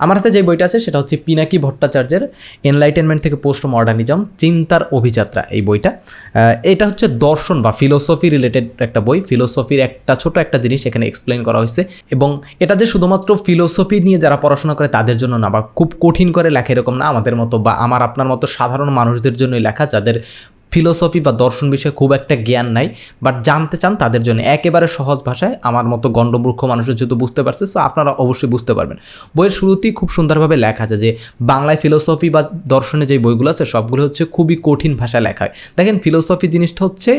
আমার হাতে যে বইটা আছে সেটা হচ্ছে পিনাকি ভট্টাচার্যের এনলাইটেনমেন্ট থেকে পোস্ট মডার্নিজম চিন্তার অভিযাত্রা। এই বইটা এটা হচ্ছে দর্শন বা ফিলোসফি রিলেটেড একটা বই। ফিলোসফির একটা ছোট একটা জিনিস এখানে এক্সপ্লেন করা হয়েছে এবং এটা যে শুধুমাত্র ফিলোসফি নিয়ে যারা পড়াশোনা করে তাদের জন্য না, বা খুব কঠিন করে লেখা এরকম না, আমাদের মতো বা আমার আপনার মতো সাধারণ মানুষদের জন্যই লেখা, যাদের ফিলোসফি বা দর্শন বিষয়ে খুব একটা জ্ঞান নাই বাট জানতে চান তাদের জন্য একেবারে সহজ ভাষায়। আমার মতো গণ্ডমূর্খ মানুষের যেহেতু বুঝতে পারছে, সো আপনারা অবশ্যই বুঝতে পারবেন। বইয়ের শুরুতেই খুব সুন্দরভাবে লেখা আছে যে বাংলায় ফিলোসফি বা দর্শনে যে বইগুলো আছে সবগুলো হচ্ছে খুবই কঠিন ভাষায় লেখা হয়। দেখেন, ফিলোসফি জিনিসটা হচ্ছে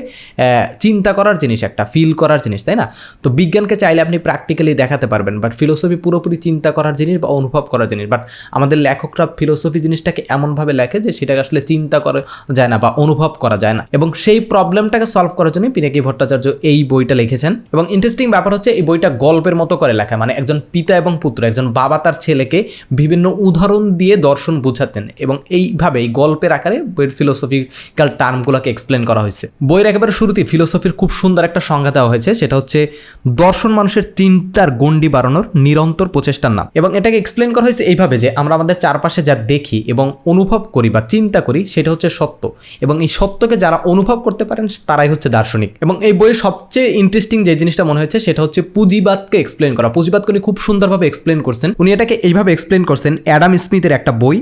চিন্তা করার জিনিস, একটা ফিল করার জিনিস, তাই না? তো বিজ্ঞানকে চাইলে আপনি প্র্যাকটিক্যালি দেখাতে পারবেন, বাট ফিলোসফি পুরোপুরি চিন্তা করার জিনিস বা অনুভব করার জিনিস। বাট আমাদের লেখকরা ফিলোসফি জিনিসটাকে এমনভাবে লেখে যে সেটাকে আসলে চিন্তা করা যায় না বা অনুভব করা যায় না, এবং সেই প্রবলেমটাকে সলভ করার জন্য পিনাকি ভট্টাচার্য এই বইটা লিখেছেন। এবং ইন্টারেস্টিং ব্যাপার হচ্ছে এই বইটা গল্পের মতো করে লেখা, মানে একজন পিতা এবং পুত্র, একজন বাবা তার ছেলেকে বিভিন্ন উদাহরণ দিয়ে দর্শন বুঝাতেন এবং এইভাবে এই গল্পের আকারে বইয়ের ফিলোসফিক্যাল টার্মগুলোকে এক্সপ্লেন করা হয়েছে। বইয়ের একেবারে শুরুতেই ফিলোসফির খুব সুন্দর একটা সংজ্ঞা দেওয়া হয়েছে, সেটা হচ্ছে দর্শন মানুষের চিন্তার গণ্ডি বাড়ানোর নিরন্তর প্রচেষ্টার নাম। এবং এটাকে এক্সপ্লেন করা হয়েছে এইভাবে যে আমরা আমাদের চারপাশে যা দেখি এবং অনুভব করি বা চিন্তা করি সেটা হচ্ছে সত্য, এবং এই সত্যকে যারা অনুভব করতে পারেন তারাই হচ্ছে দার্শনিক। এবং এই বইয়ের সবচেয়ে ইন্টারেস্টিং যে জিনিসটা মনে হয়েছে সেটা হচ্ছে পুঁজিবাদকে এক্সপ্লেন করা। পুঁজিবাদকে উনি খুব সুন্দরভাবে এক্সপ্লেন করছেন। উনি এটাকে এইভাবে এক্সপ্লেন করছেন, অ্যাডাম স্মিথের একটা বই,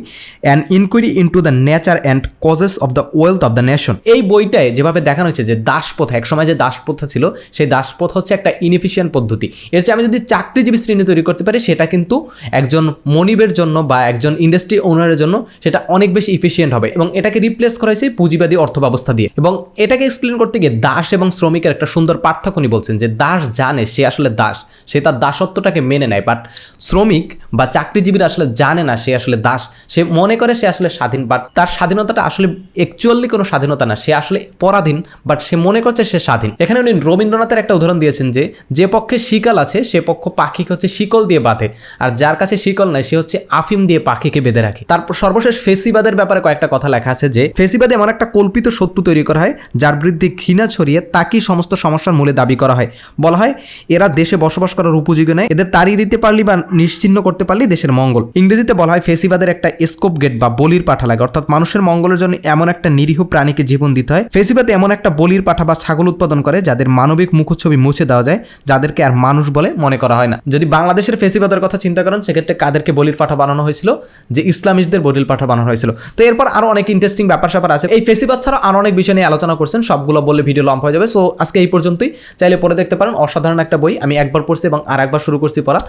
an inquiry into the nature and causes of the wealth of the nation. এই বইটায় যেভাবে দেখানো হয়েছে যে দাসপ্রথা, একসময় যে দাসপ্রথা ছিল, সেই দাসপ্রথা হচ্ছে একটা ইনএফিশিয়েন্ট পদ্ধতি। এর চেয়ে আমি যদি চাকরিজীবী শ্রেণী তৈরি করতে পারি, সেটা কিন্তু একজন মনিবের জন্য বা একজন ইন্ডাস্ট্রি ওনারের জন্য সেটা অনেক বেশি ইফিশিয়েন্ট হবে, এবং এটাকে রিপ্লেস করা হয়েছে পুঁজিবাদী অর্থব্যবস্থা দিয়ে। এবং এটাকে এক্সপ্লেন করতে গিয়ে দাস এবং শ্রমিকের একটা সুন্দর পার্থক্য উনি বলছেন যে দাস জানে সে আসলে দাস, সে তার দাসত্বটাকে মেনে নেয়, বাট শ্রমিক বা চাকরিজীবীরা আসলে জানে না সে আসলে দাস, সে মনে করে সে আসলে স্বাধীন, বাট তার স্বাধীনতাটা আসলে অ্যাকচুয়ালি কোনো স্বাধীনতা না, সে আসলে পরাধীন, বাট সে মনে করছে সে স্বাধীন। এখানে উনি রবীন্দ্রনাথের একটা উদাহরণ দিয়েছেন যে যে পক্ষে শিকল আছে সে পক্ষ পাখিকে হচ্ছে শিকল দিয়ে বাঁধে, আর যার কাছে শিকল নাই সে হচ্ছে আফিম দিয়ে পাখিকে বেঁধে রাখে। তারপর সর্বশেষ ফেসিবাদের ব্যাপারে কয়েকটা কথা লেখা আছে যে ফেসিবাদে এমন একটা কল্পিত সত্য তৈরি করা হয় যার বিরুদ্ধে ঘৃণা ছড়িয়ে তাকেই সমস্ত সমস্যার মূলে দাবি করা হয়। বলা হয় এরা দেশে বসবাস করার উপযোগী নয়, এদের তাড়িয়ে দিতে পারলি বা নিশ্চিহ্ন করতে পারলি দেশের মঙ্গল। ইংরেজিতে বলা হয় ফেসিবাদের একটা স্কোপ গেট বা বলির পাঠা লাগে, অর্থাৎ মানুষের মঙ্গলের জন্য এমন একটা নিরীহ প্রাণীকে জীবন দিতে হয়। ফেসিবাদে এমন একটা বলির পাঠা বা ছাগল উৎপাদন করে যাদের মানবিক মুখচ্ছবি মুছে দেওয়া যায়, যাদেরকে আর মানুষ বলে মনে করা হয় না। যদি বাংলাদেশের ফেসিবাদের কথা চিন্তা করেন, সেক্ষেত্রে কাদেরকে বলির পাঠা বানানো হয়েছিল? যে ইসলামিস্টদের বলির পাঠা বানানো হয়েছিল। তো এরপর আরো অনেক ইন্টারেস্টিং ব্যাপার স্যাপার আছে। এই ফেসিবাদ ছাড়া আরো অনেক বিষয় নিয়ে আলোচনা করছেন, সবগুলো বললে ভিডিও লম্বা হয়ে যাবে। সো আজকে এই পর্যন্তই, চাইলে পড়ে দেখতে পারেন। অসাধারণ একটা বই, আমি একবার পড়ছি এবং আর একবার শুরু করছি পড়া।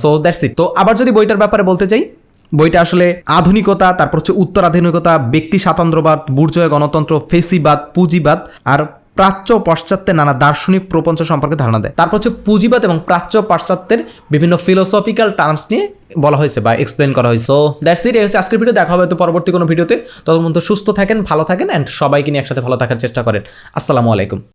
So that's it. তো আবার যদি বইটার ব্যাপারে বলতে চাই, বইটা আসলে আধুনিকতা, তারপর হচ্ছে উত্তর আধুনিকতা, ব্যক্তি স্বাতন্ত্র্যবাদ, বুর্জোয়া গণতন্ত্র, ফেসিবাদ, পুঁজিবাদ আর প্রাচ্য পাশ্চাত্যের নানা দার্শনিক প্রপঞ্চ সম্পর্কে ধারণা দেয়। তারপর হচ্ছে পুঁজিবাদ এবং প্রাচ্য পাশ্চাত্যের বিভিন্ন ফিলোসফিক্যাল টার্মস নিয়ে বলা হয়েছে বা এক্সপ্লেন করা হয়েছে। So that's it. এই হচ্ছে আজকের ভিডিও। দেখা হবে তো পরবর্তী কোনো ভিডিওতে। ততক্ষণ সুস্থ থাকেন, ভালো থাকেন, অ্যান্ড সবাইকে নিয়ে একসাথে ভালো থাকার চেষ্টা করেন। আসসালামু আলাইকুম।